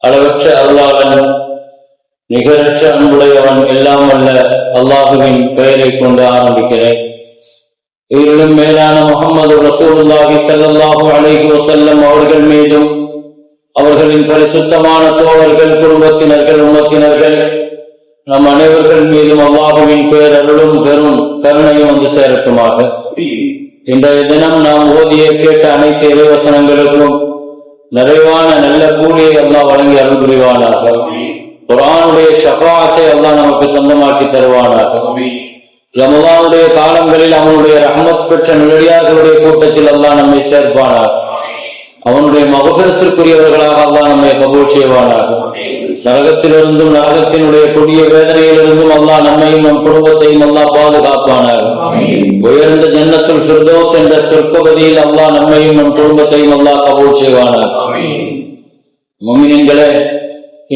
அளவற்ற அருளாளன் நிகரற்ற அன்புடையவன் எல்லாம் அல்ல அல்லாஹுவின் பெயரை கொண்டு ஆரம்பிக்கிறேன். இதிலும் மேலான முஹம்மது ரசூலுல்லாஹி ஸல்லல்லாஹு அலைஹி வஸல்லம் அவர்கள் மீதும் அவர்களின் பரிசுத்தமான தோழர்கள், குடும்பத்தினர்கள், உம்மத்தினர்கள் நம் அனைவர்கள் மீதும் அல்லாஹுவின் பேரருளும் பெரும் கருணையும் வந்து சேரட்டுமாக. இன்றைய தினம் நாம் ஓதிய கேட்ட அனைத்து இறைவசனங்களுக்கும் நிறைவான நல்ல கூலியை அல்லாஹ் வழங்கி அருள் புரிவானாக. குர்ஆனுடைய ஷஃபாஅத்தை அல்லாஹ் நமக்கு சொந்தமாக்கி தருவானாக. ரமலானுடைய காலங்களில் அவனுடைய ரஹ்மத் பெற்ற நல்லடியார்களுடைய கூட்டத்தில் அல்லாஹ் நம்மை சேர்ப்பானாக. அவனுடைய மகஃபிரத்திற்குரியவர்களாக அல்லாஹ் நம்மை கபூல் செய்வானாக. நரகத்திலிருந்தும் நரகத்தினுடைய கொடிய வேதனையிலிருந்தும் அல்லாஹ் நம்மையும் நம் குடும்பத்தையும் அல்லாஹ் பாதுகாப்பானாக. உயர்ந்த ஜன்னத்துல் ஃபிர்தௌஸ் என்ற சொர்க்கபதியில் அல்லாஹ் நம்மையும் நம் குடும்பத்தையும் அல்லாஹ் கபூல் செய்வானாக. முஃமினீன்களே,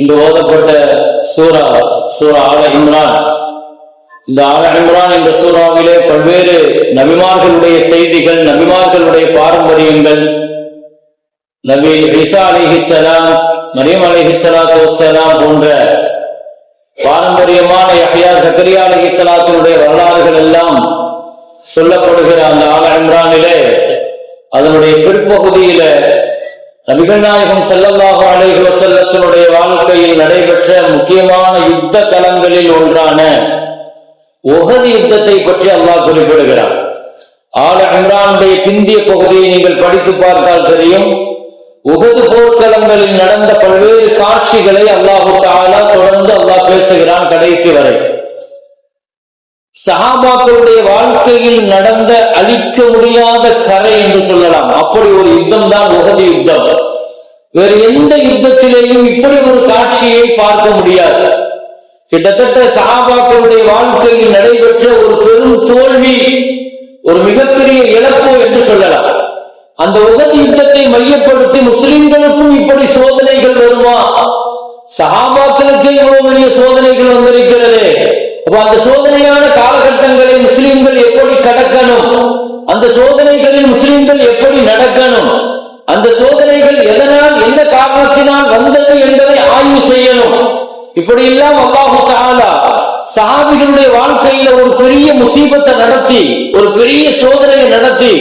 இன்று ஓதப்பட்ட சூரா ஆல இம்ரான். இந்த ஆல இம்ரான் என்ற சூறாவிலே பல்வேறு நபிமார்களுடைய செய்திகள், நபிமார்களுடைய பாரம்பரியங்கள், நபி ஈசா அலைஹிஸ்ஸலாம், மரியம் அலைஹிஸ்ஸலாத்து வஸ்ஸலாம் போன்ற பாரம்பரியமான யஹ்யா, ஜக்கரியா அலைஹிஸ்ஸலாத்துடைய வரலாறுகள் எல்லாம் சொல்லப்படுகிற அந்த ஆல இம்ரானிலே அதனுடைய பிற்பகுதியில நபிகள் நாயகம் ஸல்லல்லாஹு அலைஹி வஸல்லத்தினுடைய வாழ்க்கையில் நடைபெற்ற முக்கியமான யுத்த களங்களில் ஒன்றான உஹது யுத்தத்தை பற்றி அல்லாஹ் குறிப்பிடுகிறார். ஆல இம்ரானுடைய பிந்திய பகுதியை நீங்கள் படித்து பார்த்தால் தெரியும். உஹது போர்க்களங்களில் நடந்த பல்வேறு காட்சிகளை அல்லாஹு தஆலா தொடர்ந்து அல்லாஹ் பேசுகிறான் கடைசி வரை. சஹாபாக்களுடைய வாழ்க்கையில் நடந்த அழிக்க முடியாத கரை என்று சொல்லலாம். அப்படி ஒரு யுத்தம் தான் உஹது யுத்தம். வேறு எந்த யுத்தத்திலேயும் இப்படி ஒரு காட்சியை பார்க்க முடியாது. கிட்டத்தட்ட சஹாபாக்களுடைய வாழ்க்கையில் நடைபெற்ற ஒரு பெரும் தோல்வி, ஒரு மிகப்பெரிய இழப்பு என்று சொல்லலாம். அந்த உஹது யுத்தத்தை மையப்படுத்தி முஸ்லிம்களுக்கும் இப்படி சோதனைகள் வருமா? சஹாபாக்களுக்கு இவ்வளவு பெரிய சோதனைகள் வந்திருக்கிறது. அப்ப அந்த சோதனையான காலகட்டங்களை முஸ்லிம்கள் எப்படி கடக்கணும்? அந்த சோதனைகளில் முஸ்லிம்கள் எப்படி நடக்கணும்? அந்த சோதனைகள் எதனால், எந்த காரணத்தினால் வந்தது என்பதை ஆய்வு செய்யணும். இப்படி எல்லாம் அல்லாஹு தஆலா சஹாபிகளுடைய வாழ்க்கையில ஒரு பெரிய முசீபத்தை நடத்தி, ஒரு பெரிய சோதனையை நடத்தி,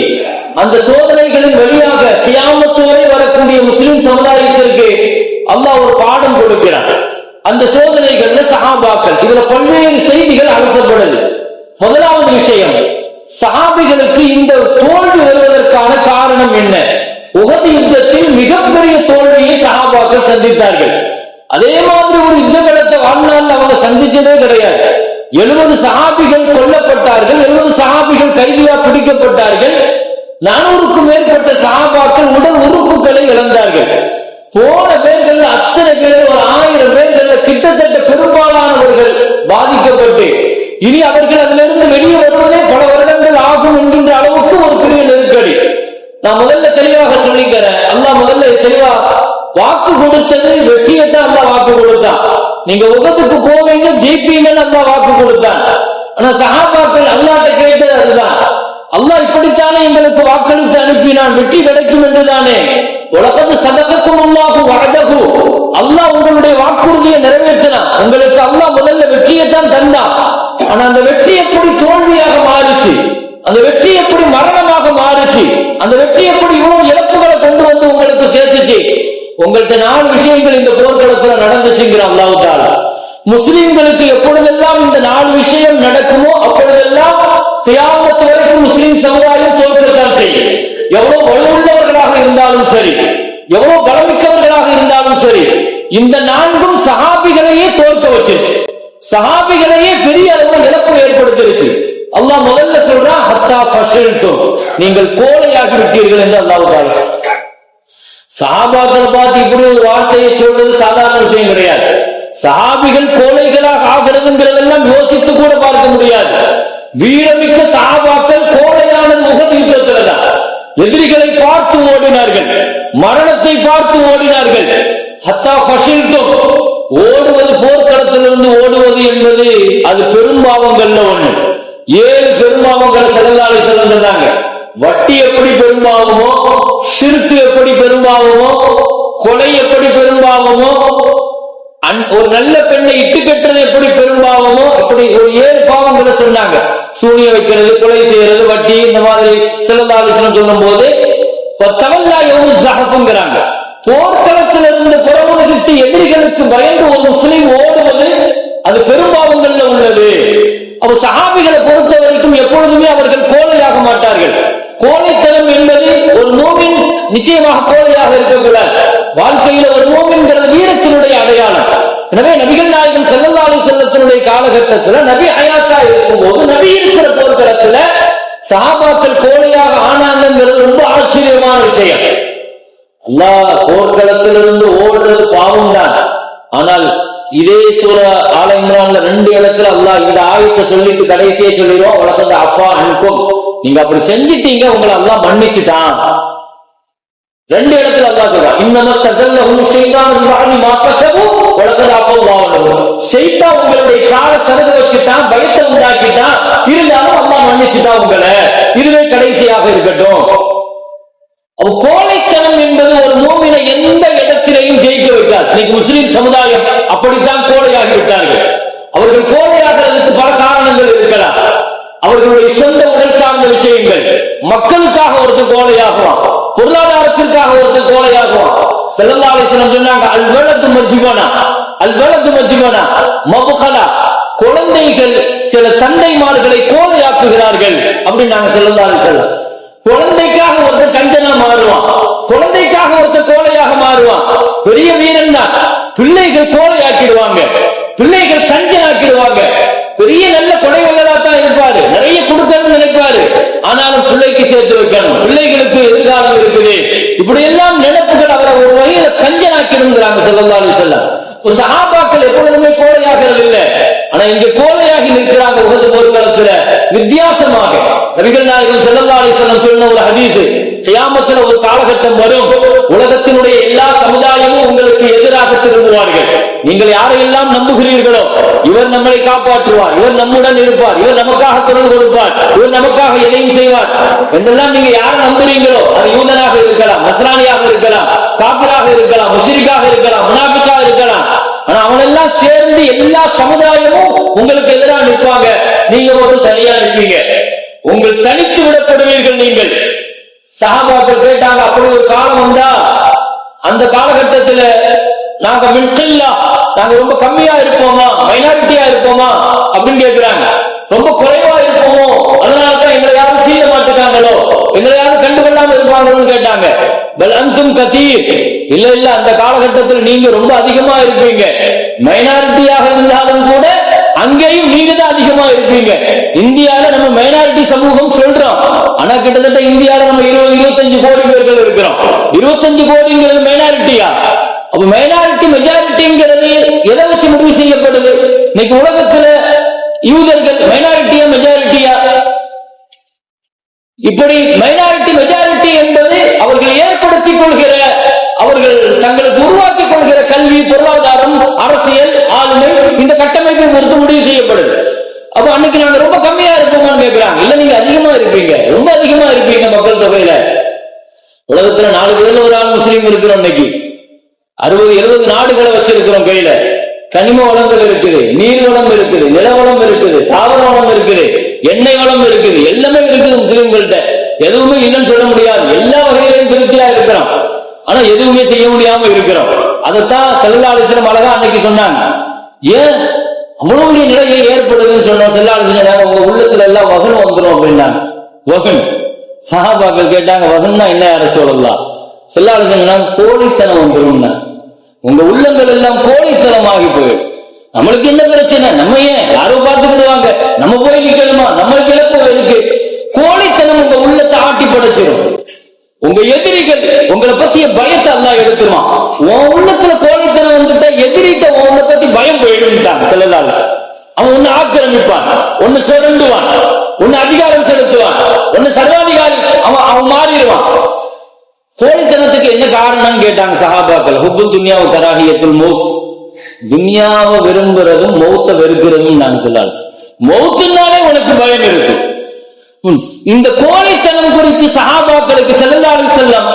அந்த சோதனைகளின் வழியாக கியாமத் வரை வரக்கூடிய முஸ்லிம் சமுதாயத்திற்கு அல்லாஹ் ஒரு பாடம் கொடுக்கிறார். அந்த சோதனைகள்ல சஹாபாக்கள், இதுல பல்வேறு செய்திகள் அலசப்படுது. முதலாவது விஷயம், சஹாபிகளுக்கு இந்த தோல்வி வருவதற்கான காரணம் என்ன? உஹது யுத்தத்தில் மிகப்பெரிய தோல்வியை சஹாபாக்கள் சந்தித்தார்கள். அதே மாதிரி ஒரு யுத்த களத்தை வாழ்நாள் அவங்க சந்திச்சதே கிடையாது. 70 சஹாபிகள் கொல்லப்பட்டார்கள், 70 சஹாபிகள் கைதியா பிடிக்கப்பட்டார்கள், 400க்கும் மேற்பட்ட சஹாபாக்கள் உடல் உறுப்புகளை இழந்தார்கள். போன பேர்கள் அத்தனை பேர், ஒரு 1000 பேர்கள் கிட்டத்தட்ட பெரும்பாலானவர்கள் பாதிக்கப்பட்டு இனி அவர்கள் அதிலிருந்து வெளியே வருவதே பல வருடங்கள் ஆகும் என்கின்ற அளவுக்கு ஒரு பெரிய நெருக்கடி. நான் முதல்ல தெளிவாக சொல்லிக்கிறேன். அல்லாஹ் முதல்ல தெளிவா வாக்கு கொடுத்தது வெற்றியத்தான் அல்லாஹ் வாக்கு கொடுத்தான். நீங்க உஹதுக்கு போவீங்க, ஜெயிப்பீங்கன்னு அல்லாஹ் வாக்கு கொடுத்தான். ஆனா சஹாபாக்கள் அல்லாஹ்ட்ட கேட்டது அதுதான். அல்லாஹ் இப்படித்தானே எங்களுக்கு வாக்களித்து அனுப்பினான், வெற்றி கிடைக்கும் என்றுதானே. உலகத்து சதகக்கும் அல்லாஹு வஅதஹு, அல்லாஹ் உங்களுடைய வாக்குறுதியை நிறைவேற்றினான். உங்களுக்கு அல்லாஹ் முதல்ல வெற்றியைத்தான் தந்தான். ஆனா அந்த வெற்றி எப்படி தோல்வியாக மாறுச்சு? அந்த வெற்றி எப்படி மரணமாக மாறுச்சு? அந்த வெற்றி எப்படி இவ்வளவு இழப்புகளை கொண்டு வந்து உங்களுக்கு சேர்த்துச்சு? உங்கள்கிட்ட 4 விஷயங்கள் இந்த போர்க்களத்துல நடந்துச்சுங்கிற அல்லாஹ் தஆலா. முஸ்லிம்களுக்கு எப்பொழுதெல்லாம் இந்த 4 விஷயம் நடக்குமோ அப்பொழுதெல்லாம் கியாமத் வரைக்கும் முஸ்லிம் சமுதாயம் தோற்கத்தான் செய்யும். எவ்வளவு வலுவுள்ளவர்களாக இருந்தாலும் சரி, எவ்வளவு பலமிக்கவர்களாக இருந்தாலும் சரி, இந்த 4ம் சஹாபிகளையே தோற்க வச்சிருச்சு. சஹாபிகளையே பெரிய அளவு இழப்பு ஏற்படுத்திருச்சு. அல்லாஹ் முதல்ல சொல்றான், ஹத்தா ஃபஷல்தும், நீங்கள் கோழையாகி விட்டீர்கள் என்று அல்லாஹ் தஆலா. சஹாபாக்களை பார்த்து இப்படி ஒரு வார்த்தையை சொல்றது சாதாரண விஷயம் கிடையாது. சஹாபிகள் கோழைகளாக ஆகிறதுங்கிறதெல்லாம் யோசித்து கூட பார்க்க முடியாது. வீரமிக்க சஹாபாக்கள் கோழையானது உஹது யுத்தத்துல தான். எதிரிகளை பார்த்து ஓடினார்கள், மரணத்தை பார்த்து ஓடினார்கள். ஹத்தா ஃபஷல்தும், ஓடுவது, போர்க்களத்திலிருந்து ஓடுவது என்பது அது பெரும்பாவங்கள்ல ஒண்ணு. 7 பெரும்பாவங்கள் ஸல்லல்லாஹு அலைஹி வஸல்லம் சொன்னாங்க. வட்டி எப்படி பெரும்பாவமோ, ஷிர்க் எப்படி பெரும்பாவமோ, கொலை எப்படி பெரும்பாவமோ, ஒரு நல்ல பெண்ணை இட்டு கட்டுறது எப்படி பெரும்பாவமோ இப்படி ஒரு 7 பாவங்களை சொன்னாங்க. சூனிய வைக்கிறது, கொலை செய்யறது, வட்டி, இந்த மாதிரி ஸல்லல்லாஹு சொல்லும் போது போர்க்களத்திலிருந்து புறமுதுகிட்டு எதிரிகளுக்கு பயந்து ஒரு முஸ்லிம் ஓடுவது அது பெரும்பாவங்கள்ல உள்ளது. அப்ப சஹாபிகளை பொறுத்த வரைக்கும் எப்பொழுதுமே அவர்கள் கோழையாக மாட்டார்கள். கோழைத்தனம் என்பது ஒரு மூமின் நிச்சயமாக கோழையாக இருக்கக்கூடாது. வாழ்க்கையில ஒரு மூமின்கிறது வீரத்தினுடைய அடையாளம். எனவே நபிகள் நாயகம் ஸல்லல்லாஹு அலைஹி வஸல்லம் காலகட்டத்தில் நபி ஹயாத்தா இருக்கும்போது நபி இருக்கிற போர்க்களத்துல சஹாபாக்கள் கோழையாக ஆனாங்கிறது ரொம்ப ஆச்சரியமான விஷயம். அல்லாஹ் போர்க்களத்திலிருந்து ஓடுறது பாவம் தான். ஆனால் இதே சூரா ஆல இம்ரான்ல 2 இடத்துல அல்லாஹ் இந்த ஆயத்தை சொல்லிட்டு கடைசியே சொல்லிடுவோம், வலக்கத் அஃபா அன்கும், நீங்க அப்படி செஞ்சிட்டீங்க, உங்களை அல்லாஹ் மன்னிச்சுட்டான். 2 இடத்துல அல்லாஹ் சொல்றான், இன்னமஸ்தஸல்லஹு ஷைத்தானு பிபஅதி மா கஸபு வலக்கத் அஃபல்லாஹு அன்ஹும். ஷைத்தான் உங்களுடைய கால சரகு வச்சுட்டான், பயத்தை உண்டாக்கிட்டான், இருந்தாலும் அல்லாஹ் மன்னிச்சுட்டான் உங்களை. இதுவே கடைசியாக இருக்கட்டும். கோழைத்தனம் என்பது ஒரு மூமினை எந்த இடத்திலையும் ஜெயிக்க வைக்காது. இன்னைக்கு முஸ்லிம் சமுதாயம் அப்படித்தான் கோழையாகி விட்டார்கள். அவர்கள் கோழையாகிறதுக்கு பல காரணங்கள் இருக்கலாம். அவர்களுடைய சொந்த உடல் சார்ந்த விஷயங்கள், மக்களுக்காக ஒருத்தர் கோழையாகுவான், பொருளாதாரத்திற்காக ஒருத்தர் கோழையாகுவான். ஸல்லல்லாஹு அலைஹி வஸல்லம் சொன்னாங்க, அல்வலது மஜ்பனா, அல்வலது மஜ்பனா மப்கலா, குழந்தைகள் சில தந்தைமார்களை கோழையாக்குகிறார்கள் அப்படின்னு நாங்க ஸல்லல்லாஹு அலைஹி வஸல்லம். குழந்தைக்காக ஒருத்தர் கஞ்சனா மாறுவான், குழந்தைக்காக ஒருத்தர் கோழையாக மாறுவான். பெரிய வீரன் தான், பிள்ளைகள் கோழையாக்கிடுவாங்க, பிள்ளைகள் கஞ்சனாக்கிடுவாங்க. பெரிய நல்ல கொடை வல்லதான் இருப்பாரு, நிறைய கொடுக்கணும்னு நினைப்பாரு, ஆனாலும் பிள்ளைக்கு சேர்த்து வைக்கணும், பிள்ளைகளுக்கு எதிர்காலம் இருக்குது, இப்படி எல்லாம் நினைப்புகள் அவரை ஒரு வகையில கஞ்சனாக்கிடுங்கிறாங்க ஸல்லல்லாஹு அலைஹி வஸல்லம். சஹாபாக்கள் எப்பொழுதுமே கோழையாகிறது இல்லை, ஆனா இங்க கோழையாகி நிற்கிறாங்க. உஹது போர்க்களத்துல வித்தியாசமாக நபிகள் நாயகம் ஸல்லல்லாஹு அலைஹி வஸல்லம் சொன்ன ஒரு ஹதீஸ், கியாமத்துல ஒரு காலகட்டம் வரும், உலகத்தினுடைய எல்லா சமுதாயமும் உங்களுக்கு எதிராக திரும்புவார்கள். நீங்கள் யாரையெல்லாம் நம்புகிறீர்களோ, இவர் நம்மளை காப்பாற்றுவார், இவர் நம்முடன் இருப்பார், இவர் நமக்காக குரல் கொடுப்பார், இவர் நமக்காக எதையும் செய்வார் என்றெல்லாம் நீங்க யாரை நம்புறீங்களோ, அது யூதனாக இருக்கலாம், நஸ்ரானியாக இருக்கலாம், காபிராக இருக்கலாம், முஷ்ரிக்காக இருக்கலாம், முனாஃபிக்காக இருக்கலாம், ஆனா அவனெல்லாம் சேர்ந்து எல்லா சமுதாயமும் உங்களுக்கு எதிராக நிற்பாங்க. நீங்க ஒரு தனியா நிற்பீங்க, உங்கள் தனித்து விடப்படுவீர்கள். நீங்கள் சஹாபாக்கள் கேட்டாங்க, அப்படி ஒரு காலம் வந்தா அந்த காலகட்டத்தில் நாங்க மின்கில்லா, நாங்க ரொம்ப கம்மியா இருப்போமா, மைனாரிட்டியா இருப்போமா அப்படின்னு கேட்கிறாங்க. ரொம்ப குறைவா இருப்போமோ, அதனாலதான் எங்களை யாரும் சீர மாட்டுக்காங்களோ, எங்களை யாரும் கண்டுகொள்ளாம இருப்பாங்கன்னு கேட்டாங்க. பல் அன்தும் கதீர், இல்ல இல்ல, அந்த காலகட்டத்தில் நீங்க ரொம்ப அதிகமா இருப்பீங்க. மைனாரிட்டியாக இருந்தாலும் கூட அங்கேயும் நீங்க தான் அதிகமா இருப்பீங்க. இந்தியால நம்ம மைனாரிட்டி சமூகம் சொல்றோம், ஆனா கிட்டத்தட்ட இந்தியால நம்ம 20-25 கோடி பேர்கள் இருக்கிறோம். 25 கோடிங்கிறது மைனாரிட்டியா? அப்ப மைனாரிட்டி மெஜாரிட்டிங்கிறது எதை வச்சு முடிவு செய்யப்படுது? இன்னைக்கு உலகத்துல யூதர்கள் மைனாரிட்டியா மெஜாரிட்டியா? இப்படி மைனாரிட்டி மெஜாரிட்டி என்பது அவர்கள் ஏற்படுத்திக் கொள்கிற, அவர்கள் தங்களுக்கு உருவாக்கிக் கொள்கிற கல்வி, பொருளாதாரம், அரசியல், ஆளுமை, இந்த கட்டமைப்பை பொறுத்து முடிவு செய்யப்படுது. அப்ப அன்னைக்கு நாங்க ரொம்ப கம்மியா இருப்போமான்னு கேட்கிறாங்க. இல்ல, நீங்க அதிகமா இருப்பீங்க, ரொம்ப அதிகமா இருப்பீங்க மக்கள் தொகையில. உலகத்துல 4 பேர்ல ஒரு ஆள் முஸ்லீம் இருக்கிறோம். இன்னைக்கு 60-70 நாடுகளை வச்சிருக்கிறோம் கையில. கனிம வளங்கள் இருக்குது, நீர் வளம் இருக்குது, நிலவளம் இருக்குது, தாவர வளம் இருக்குது, எண்ணெய் வளம் இருக்குது, எல்லாமே இருக்குது முஸ்லிம்கள்ட்ட. எதுவுமே இல்லைன்னு சொல்ல முடியாது, எல்லா வகையிலையும் திருப்தியா இருக்கிறோம். ஆனா எதுவுமே செய்ய முடியாம இருக்கிறோம். அதைத்தான் ஸல்லல்லாஹு அலைஹி வஸல்லம் அழகா அன்னைக்கு சொன்னாங்க. ஏன் அவ்வளவு நிலையை ஏற்படுதுன்னு சொன்னோம். ஸல்லல்லாஹு அலைஹி வஸல்லம் உங்க உள்ளத்துல எல்லாம் வகன் வந்துடும் அப்படின்னாங்க. வகன். சஹாபாக்கள் கேட்டாங்க, வகன்னா என்ன யார சொல்லலாம்? ஸல்லல்லாஹு அலைஹி வஸல்லம் கோழித்தனம் வந்துடும், உங்க உள்ளங்கள் எல்லாம் கோழித்தனமாகி போயிடும். நம்மளுக்கு என்ன பிரச்சனை, நம்ம ஏன் யாரோ பார்த்துக்கிடுவாங்க, நம்ம போய் நிக்கணுமா, நம்மளுக்கு இழப்பு இருக்கு. கோழித்தனம் உங்க உள்ளத்தை ஆட்டி படைச்சிடும். உங்க எதிரிகள் உங்களை பத்திய பயத்தை அல்லாஹ் எடுத்துருவான். உன் உள்ளத்துல கோழித்தனம் வந்துட்டா எதிரிட்ட உன்னை பத்தி பயம் போயிடுட்டாங்க ஸல்லல்லாஹு அலைஹி வஸல்லம். அவன் ஒன்னு ஆக்கிரமிப்பான், ஒன்னு சுரண்டுவான், ஒன்னு அதிகாரம் செலுத்துவான், ஒன்னு சர்வாதிகாரி, அவன் மாறிடுவான். கோழித்தனத்துக்கு என்ன காரணம் கேட்டாங்க சஹாபாக்கள். ஹுப்பு துன்யாவு கராஹியத்துல் மௌத், துன்யாவை விரும்புறதும் மௌத்தை வெறுக்கிறதும் நாங்க சொல்லாது. மௌத்துனாலே உனக்கு பயம் இருக்கு. இந்த கோழைத்தனம் குறித்து சஹாபாக்களுக்கு ஸல்லல்லாஹு அலைஹி வஸல்லம்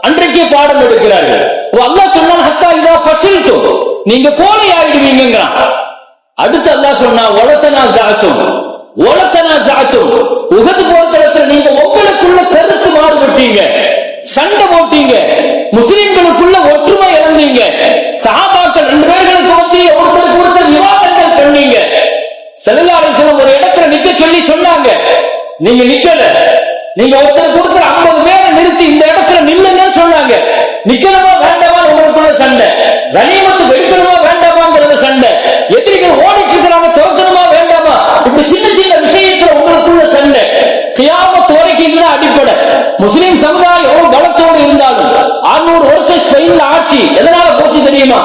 அன்றைக்கே பாடம் எடுக்கிறார்கள். அல்லாஹ் சொன்னான், ஹத்தா இதா ஃபஷில்தும், நீங்க கோழை ஆயிடுவீங்கிறான். அடுத்து அல்லாஹ் சொன்னா ஒலத்தனா ஜாத்தும் உஹது போர்க்களத்துல நீங்க உங்களுக்குள்ள கருத்து மாறுபட்டீங்க, சண்டை போட்டீங்க, முஸ்லிம்களுக்குள்ள ஒற்றுமை இழந்தீங்க, சஹாபாக்கள் 2 பேர்களுக்கு மத்திய ஒருத்தருக்கு ஒருத்தர் விவாதங்கள் பண்ணீங்க. ஸல்லல்லாஹு அலைஹி வஸல்லம் ஒரு இடத்துல நிக்க சொல்லி சொன்னாங்க, நீங்க நிக்கல, நீங்க ஒருத்தருக்கு ஒருத்தர் 50 பேரை நிறுத்தி இந்த இடத்துல நில்லுங்கன்னு சொன்னாங்க. நிக்கணுமா வேண்டாமா உங்களுக்குள்ள சண்டை, கனிமத்து வெடிக்கணுமா வேண்டாமாங்கிறது சண்டை, எதிரிகள் ஓடிட்டு இருக்கிறாங்க துரத்தணுமா வேண்டாமா, இப்படி சின்ன சின்ன விஷயத்துல உங்களுக்குள்ள சண்டை. கியாமத் வரைக்கும் இதுதான் அடிப்படை. முஸ்லிம் சமுதாயம் பலத்தோடு இருந்தாலும் 600 வருஷம் ஸ்பெயின்ல ஆட்சி எதனால போச்சு தெரியுமா?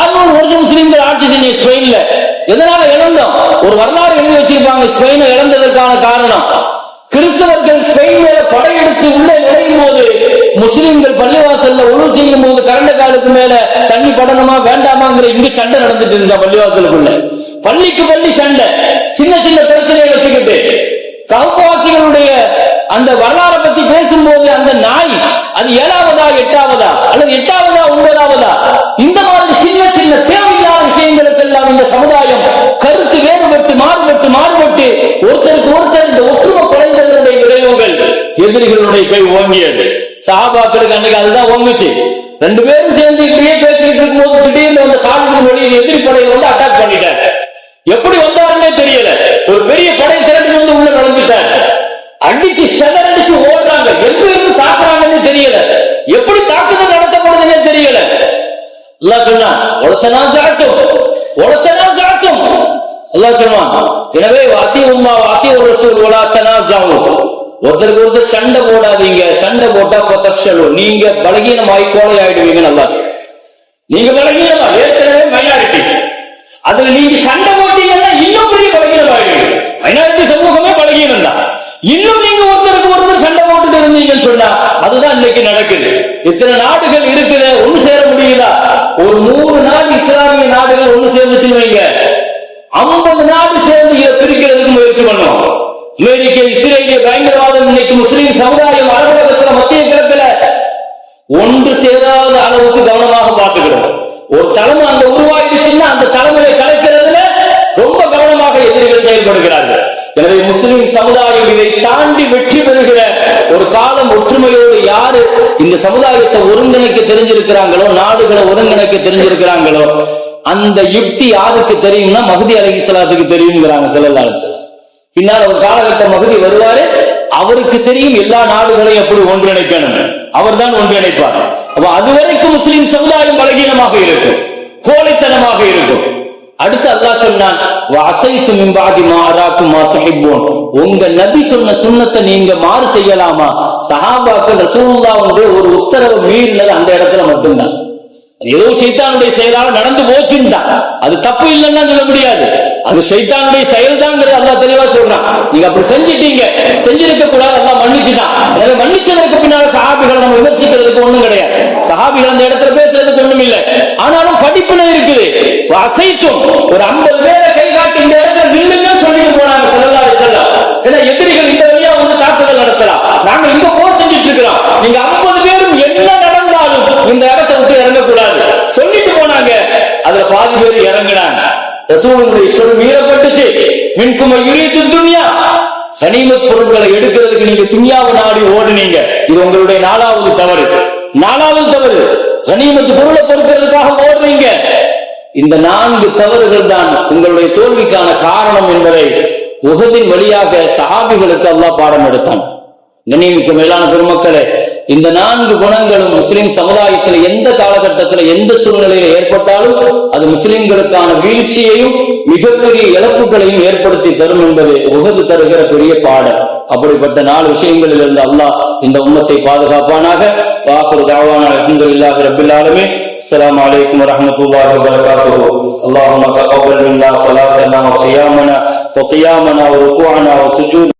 600 வருஷம் முஸ்லிம்கள் ஆட்சி செஞ்ச ஸ்பெயின்ல எதனால இழந்தோம்? ஒரு வரலாறு எழுதி வச்சிருப்பாங்க. ஸ்பெயினை இழந்ததற்கான காரணம், கிறிஸ்தவர்கள் ஸ்பெயின் மேல படையெடுத்து உள்ளே நுழையும் போது முஸ்லிம்கள் பள்ளிவாசல்ல உணவு செய்யும் போது கரண்ட காலுக்கு மேல தண்ணி படணுமா வேண்டாமாங்கிற இங்க சண்டை நடந்துட்டு இருந்தா பள்ளிவாசலுக்குள்ள. பள்ளிக்கு பள்ளி சண்டை, சின்ன சின்ன பிரச்சனையை வச்சுக்கிட்டு. கஹ்வாசிகளுடைய அந்த வரலாறை பத்தி பேசும்போது அந்த நாய் அது 7வதா 8வதா அல்லது 8வதா 9வதா, இந்த மாதிரி சின்ன சின்ன தேவையில்லாத விஷயங்களுக்கெல்லாம் இந்த சமுதாயம் கருத்து வேறுபட்டு மாறுபட்டு ஒருத்தருக்கு ஒருத்தர் இந்த ஒற்றுமை குறைந்ததனுடைய விளைவுகள் எதிரிகளுடைய கை ஓங்கியது. சஹாபாக்களுக்கு அன்னைக்கு அதுதான் ஓங்குச்சு. 2 பேரும் சேர்ந்து இப்படியே பேசிட்டு இருக்கும் போது திடீர்னு அந்த சாப்பிட்டு வழி எதிரி படையை வந்து அட்டாக் பண்ணிட்டார். எப்படி வந்தாருன்னே தெரியல. ஒரு பெரிய படை திரண்டு வந்து உள்ள நுழைஞ்சிட்டார். அடிச்சு செதறடிச்சு ஓடுறாங்க, எப்படி இருந்து தாக்குறாங்கன்னு தெரியல, எப்படி தாக்குதல் நடத்தப்படுதுன்னே தெரியல. அல்லாஹ் சொன்னான் ஒலத்தனா ஜாத்தும். அல்லாஹ் சொன்னான், எனவே ஒருத்தருக்கு ஒருத்தர் சண்டை போடாதீங்க, சண்டை போட்டா நீங்க பலகீனமாய் கோலை ஆயிடுவீங்க. நல்லா நீங்க பலகீனமா ஏற்கனவே மைனாரிட்டி, அதுல நீங்க சண்டை போட்டீங்கன்னா இன்னும் பெரிய பலகீனம் ஆயிடுவீங்க. மைனாரிட்டி சமூகமே பலகீனம் தான். இன்னும் நீங்க ஒருத்தருக்கு ஒருத்தர் சண்டை போட்டுட்டு இருந்தீங்கன்னு சொன்னா அதுதான் இன்னைக்கு நடக்குது. இத்தனை நாடுகள் இருக்குது, ஒண்ணு சேர முடியுதா? ஒரு 100 நாடு இஸ்லாமிய நாடுகள் ஒண்ணு சேர்ந்துச்சுன்னு வைங்க, 50 நாடு சேர்ந்து பிரிக்கிறதுக்கு முயற்சி பண்ணுவோம். அமெரிக்க, இஸ்ரேலிய பயங்கரவாதம் இன்னைக்கு முஸ்லீம் சமுதாயம் அரபுலகத்துல மத்திய கிழக்குல ஒன்று சேராத அளவுக்கு கவனமாக பார்த்துக்கிறோம். ஒரு தலைமை அந்த உருவாயிடுச்சுன்னா அந்த தலைமையை கலைக்கிறதுல ரொம்ப கவனமாக எதிரிகள் செயல்படுகிறார்கள். எனவே முஸ்லிம் சமுதாயம் இதை தாண்டி வெற்றி பெறுகிற ஒரு காலம் ஒற்றுமையோடு யாரு இந்த சமுதாயத்தை ஒருங்கிணைக்க தெரிஞ்சிருக்கிறாங்களோ, நாடுகளை ஒருங்கிணைக்க தெரிஞ்சிருக்கிறாங்களோ, அந்த யுக்தி யாருக்கு தெரியும்னா மஹ்தி அலைஹிஸ்ஸலாத்துக்கு தெரியுங்கிறாங்க ஸல்லல்லாஹு அலைஹி வஸல்லம். பின்னால் ஒரு காலகட்டம் மஹ்தி வருவாரு, அவருக்கு தெரியும் எல்லா நாடுகளையும் எப்படி ஒன்றிணைக்கணும், அவர் தான் ஒன்றிணைப்பார். அப்ப அதுவரைக்கும் முஸ்லிம் சமுதாயம் பலகீனமாக இருக்கும், கோழைத்தனமாக இருக்கும். அடுத்து அல்லாஹ் சொன்னான், வஅஸைது மின் பஅதி மா அராக்கும் மா துஹிப்பூன். உங்க நபி சொன்ன சுன்னத்தை நீங்க மாறு செய்யலாமா? சஹாபாக்கள் ரசூலுல்லாஹ்வுடைய ஒரு உத்தரவு மீறினது அந்த இடத்துல மட்டும்தான். ஏதோ ஷைத்தானுடைய செயலால நடந்து போச்சுன்னா அது தப்பு இல்லைன்னா சொல்ல முடியாது, அது ஷைத்தானுடைய செயல் தான் அல்லாஹ் தெளிவா சொல்றான். நீங்க அப்படி செஞ்சிட்டீங்க, செஞ்சிருக்க கூடாது, அல்லாஹ் மன்னிச்சுட்டான். எனவே மன்னிச்சதற்கு பின்னால சஹாபிகளை நம்ம விமர்சிக்கிறதுக்கு ஒண்ணும் கிடையாது, சஹாபிகள் அந்த இடத்துல பேசுறதுக்கு ஒண்ணும் இல்லை. ஆனாலும் படிப்புல இருக்குது. வஅஸைதும் ஒரு 50 பேரை கை காட்டி இந்த இடத்துல நில்லுங்கன்னு சொல்லிட்டு போனாங்க ஸல்லல்லாஹு அலைஹி வஸல்லம். ஏன்னா எதிரிகள் இந்த வழியா வந்து தாக்குதல் நடத்தலாம், நாங்க இங்க போர் செஞ்சுட்டு இருக்கிறோம், நீங்க 50 பேரும் என்ன நடந்தாலும் இந்த இடத்தை விட்டு இறங்கக்கூடாது சொல்லிட்டு போனாங்க. அதுல பாதி பேர் இறங்கினாங்க. ரசூலுல்லாஹி சொல் மீறப்பட்டுச்சு. மின்கும் யுரீது துன்யா, கனிமத் பொருட்களை எடுக்கிறதுக்கு நீங்க துன்யாவை நாடி ஓடுனீங்க. இது உங்களுடைய 4வது தவறு. கனிமத்து பொருளை பொறுக்கிறதுக்காக ஓடுறீங்க. இந்த 4 தவறுகள் தான் உங்களுடைய தோல்விக்கான காரணம் என்பதை உஹதின் வழியாக சஹாபிகளுக்கு அல்லாஹ் பாடம் எடுத்தான். கண்ணியமிக்க மேலான பெருமக்களே, இந்த 4 குணங்களும் முஸ்லிம் சமுதாயத்தில் எந்த காலகட்டத்தில் எந்த சூழ்நிலையில் ஏற்பட்டாலும் அது முஸ்லிம்களுக்கான வீழ்ச்சியையும் மிகப்பெரிய இழப்புகளையும் ஏற்படுத்தி தரும் என்பது உஹது தருகிற பெரிய பாடம். அப்படிப்பட்ட 4 விஷயங்களில் இருந்து அல்லாஹ் இந்த உம்மத்தை பாதுகாப்பானாக. வாஃபிரு தஅவானா அல்ஹம்துலில்லாஹி ரப்பில் ஆலமீன். அஸ்ஸலாமு அலைக்கும் வரஹ்மத்துல்லாஹி வபரகாத்துஹு. அல்லாஹும்ம தகப்பல் மின்னா ஸலாத்தனா வ ஸியாமனா வ கியாமனா வ ருகூஅனா வ சுஜூத்